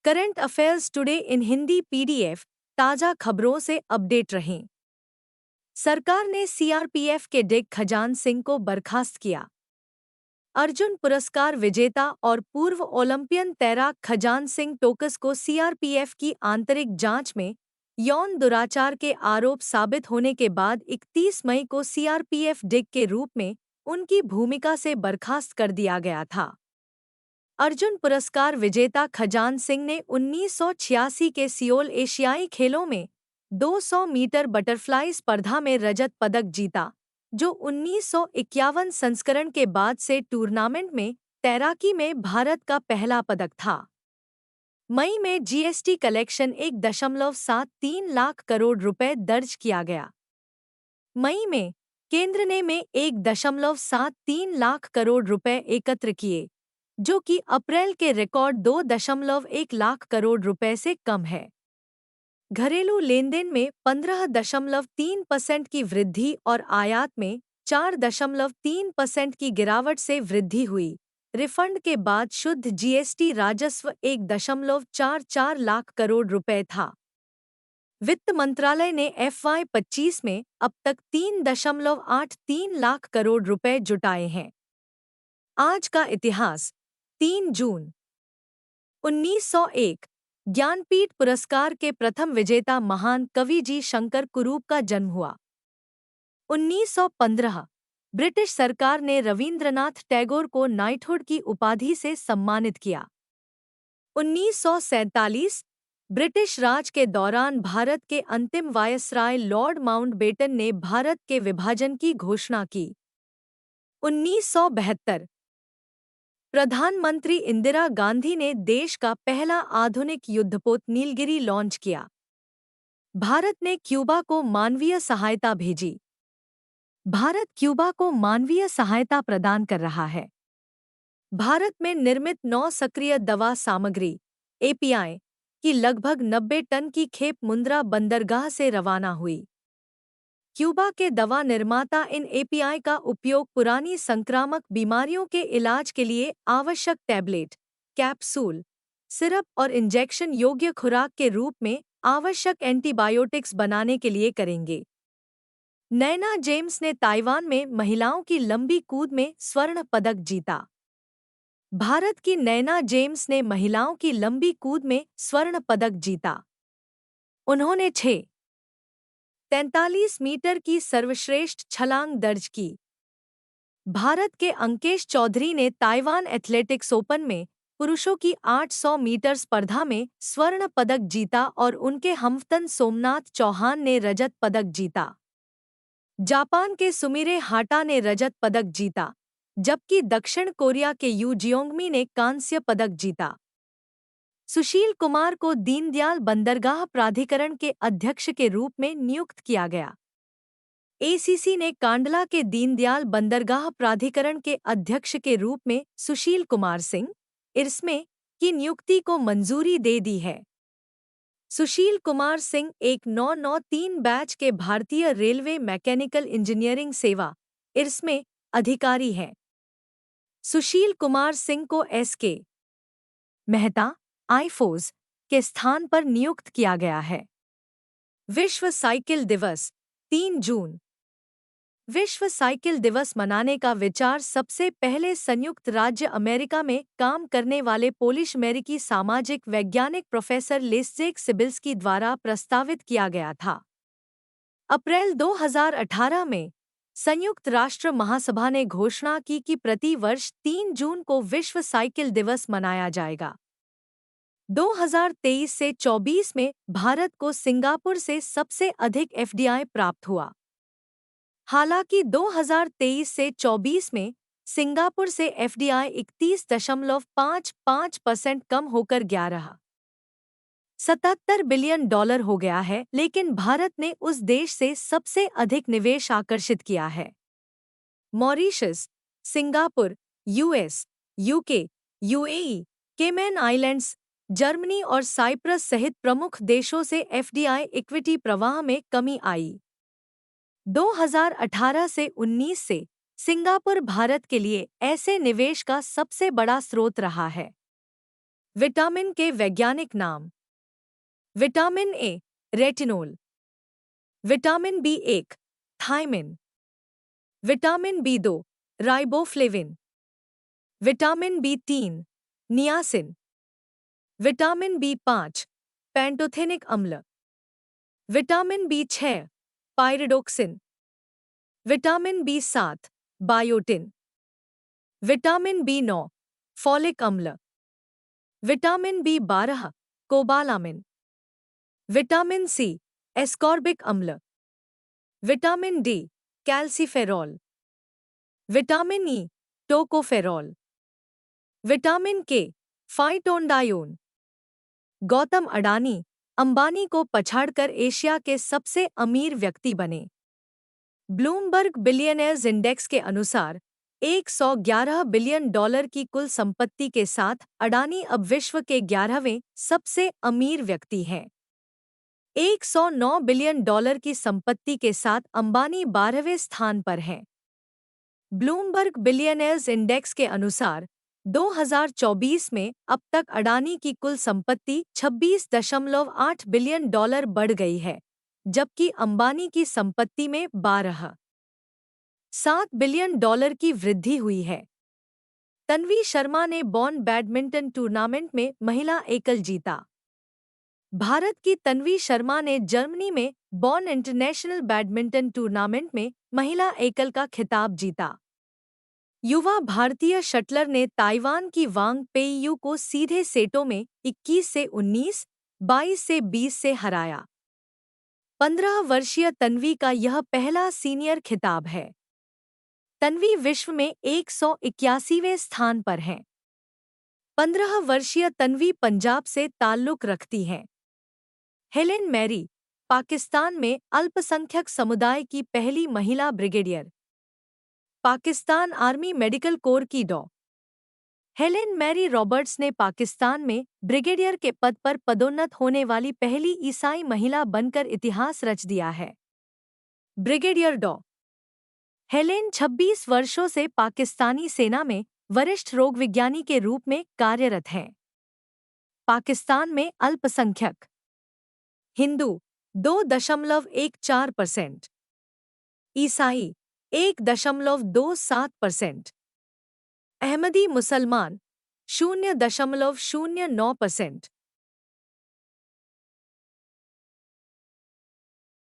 Current affairs today in Hindi PDF ताज़ा खबरों से अपडेट रहें। सरकार ने सीआरपीएफ के डेग खजान सिंह को बर्खास्त किया। अर्जुन पुरस्कार विजेता और पूर्व ओलंपियन तैराक खजान सिंह टोकस को सीआरपीएफ की आंतरिक जांच में यौन दुराचार के आरोप साबित होने के बाद 31 मई को सीआरपीएफ डेग के रूप में उनकी भूमिका से बर्खास्त कर दिया गया था। अर्जुन पुरस्कार विजेता खजान सिंह ने 1986 के सियोल एशियाई खेलों में 200 मीटर बटरफ्लाई स्पर्धा में रजत पदक जीता, जो 1951 संस्करण के बाद से टूर्नामेंट में तैराकी में भारत का पहला पदक था। मई में जीएसटी कलेक्शन 1.73 लाख करोड़ रुपए दर्ज किया गया। मई में केंद्र ने 1.73 लाख करोड़ रुपए एकत्र किए, जो कि अप्रैल के रिकॉर्ड 2.1 लाख करोड़ रुपए से कम है। घरेलू लेनदेन में 15.3% की वृद्धि और आयात में 4.3% की गिरावट से वृद्धि हुई। रिफंड के बाद शुद्ध जीएसटी राजस्व 1.44 लाख करोड़ रुपए था। वित्त मंत्रालय ने FY25 में अब तक 3.83 लाख करोड़ रुपए जुटाए हैं। आज का इतिहास। 3 जून 1901 ज्ञानपीठ पुरस्कार के प्रथम विजेता महान कवि जी शंकर कुरूप का जन्म हुआ। 1915 ब्रिटिश सरकार ने रवींद्रनाथ टैगोर को नाइटहुड की उपाधि से सम्मानित किया। 1947 ब्रिटिश राज के दौरान भारत के अंतिम वायसराय लॉर्ड माउंटबेटन ने भारत के विभाजन की घोषणा की। 1972 प्रधानमंत्री इंदिरा गांधी ने देश का पहला आधुनिक युद्धपोत नीलगिरी लॉन्च किया। भारत ने क्यूबा को मानवीय सहायता भेजी। भारत क्यूबा को मानवीय सहायता प्रदान कर रहा है। भारत में निर्मित 9 सक्रिय दवा सामग्री API की लगभग 90 टन की खेप मुंद्रा बंदरगाह से रवाना हुई। क्यूबा के दवा निर्माता इन API का उपयोग पुरानी संक्रामक बीमारियों के इलाज के लिए आवश्यक टैबलेट, कैप्सूल, सिरप और इंजेक्शन योग्य खुराक के रूप में आवश्यक एंटीबायोटिक्स बनाने के लिए करेंगे। नैना जेम्स ने ताइवान में महिलाओं की लंबी कूद में स्वर्ण पदक जीता। भारत की नैना जेम्स ने महिलाओं की लंबी कूद में स्वर्ण पदक जीता। उन्होंने 6:43 मीटर की सर्वश्रेष्ठ छलांग दर्ज की। भारत के अंकेश चौधरी ने ताइवान एथलेटिक्स ओपन में पुरुषों की 800 मीटर स्पर्धा में स्वर्ण पदक जीता और उनके हमवतन सोमनाथ चौहान ने रजत पदक जीता। जापान के सुमिरे हाटा ने रजत पदक जीता, जबकि दक्षिण कोरिया के यू जियोंगमी ने कांस्य पदक जीता। सुशील कुमार को दीनदयाल बंदरगाह प्राधिकरण के अध्यक्ष के रूप में नियुक्त किया गया। ACC ने कांडला के दीनदयाल बंदरगाह प्राधिकरण के अध्यक्ष के रूप में सुशील कुमार सिंह इरस्मे की नियुक्ति को मंजूरी दे दी है। सुशील कुमार सिंह एक 993 बैच के भारतीय रेलवे मैकेनिकल इंजीनियरिंग सेवा इरस्मे अधिकारी हैं। सुशील कुमार सिंह को SK मेहता आईफोज के स्थान पर नियुक्त किया गया है। विश्व साइकिल दिवस 3 जून विश्व साइकिल दिवस मनाने का विचार सबसे पहले संयुक्त राज्य अमेरिका में काम करने वाले पोलिश अमेरिकी सामाजिक वैज्ञानिक प्रोफेसर लेस्जेक सिबिल्स्की द्वारा प्रस्तावित किया गया था। अप्रैल 2018 में संयुक्त राष्ट्र महासभा ने घोषणा की कि प्रति वर्ष 3 जून को विश्व साइकिल दिवस मनाया जाएगा। 2023 से 24 में भारत को सिंगापुर से सबसे अधिक FDI प्राप्त हुआ। हालांकि 2023 से 24 में सिंगापुर से FDI 31.55% कम होकर 11.77 बिलियन डॉलर हो गया है, लेकिन भारत ने उस देश से सबसे अधिक निवेश आकर्षित किया है। Mauritius, Singapore, US, UK, UAE, Cayman Islands, Germany और साइप्रस सहित प्रमुख देशों से FDI इक्विटी प्रवाह में कमी आई। 2018 से 19 से सिंगापुर भारत के लिए ऐसे निवेश का सबसे बड़ा स्रोत रहा है। विटामिन के वैज्ञानिक नाम। Vitamin A retinol, vitamin B 1 thiamine, vitamin B 2 riboflavin, vitamin B 3 niacin, vitamin B 5 pantothenic अम्ल, vitamin B 6 pyridoxine, vitamin B 7 biotin, vitamin B 9 folic अम्ल, vitamin B 12 cobalamin, vitamin C ascorbic अम्ल, vitamin D calciferol, vitamin E tocopherol, vitamin K phytonadione. Gautam Adani Ambani को पछाड़कर Asia के सबसे अमीर व्यक्ति बने। Bloomberg billionaires index के अनुसार 111 बिलियन डॉलर की कुल संपत्ति के साथ अडानी अब विश्व के 11वें सबसे अमीर व्यक्ति हैं। 109 बिलियन डॉलर की संपत्ति के साथ अंबानी 12वें स्थान पर हैं। ब्लूमबर्ग बिलियनेयर्स इंडेक्स के अनुसार 2024 में अब तक अडानी की कुल संपत्ति 26.8 बिलियन डॉलर बढ़ गई है, जबकि अंबानी की संपत्ति में 12.7 बिलियन डॉलर की वृद्धि हुई है। तन्वी शर्मा ने बॉर्न बैडमिंटन टूर्नामेंट में महिला एकल जीता। भारत की तन्वी शर्मा ने जर्मनी में बॉर्न इंटरनेशनल बैडमिंटन टूर्नामेंट में महिला एकल का खिताब जीता। युवा भारतीय शटलर ने ताइवान की वांग पेइयू को सीधे सेटों में 21 से 19, 22 से 20 से हराया। 15 वर्षीय तन्वी का यह पहला सीनियर खिताब है। तन्वी विश्व में 181वें स्थान पर हैं। 15 वर्षीय तन्वी पंजाब से ताल्लुक़ रखती हैं। हेलेन मैरी पाकिस्तान में अल्पसंख्यक समुदाय की पहली महिला brigadier. Pakistan army medical corps की डॉ. हेलेन मैरी रॉबर्ट्स ने पाकिस्तान में ब्रिगेडियर के पद पर पदोन्नत होने वाली पहली ईसाई महिला बनकर इतिहास रच दिया है। ब्रिगेडियर डॉ. हेलेन 26 वर्षों से पाकिस्तानी सेना में वरिष्ठ रोगविज्ञानी के रूप में कार्यरत हैं। पाकिस्तान में अल्पसंख्यक हिंदू 2.14%, ईसाई 1.27%, अहमदी मुसलमान 0.09%,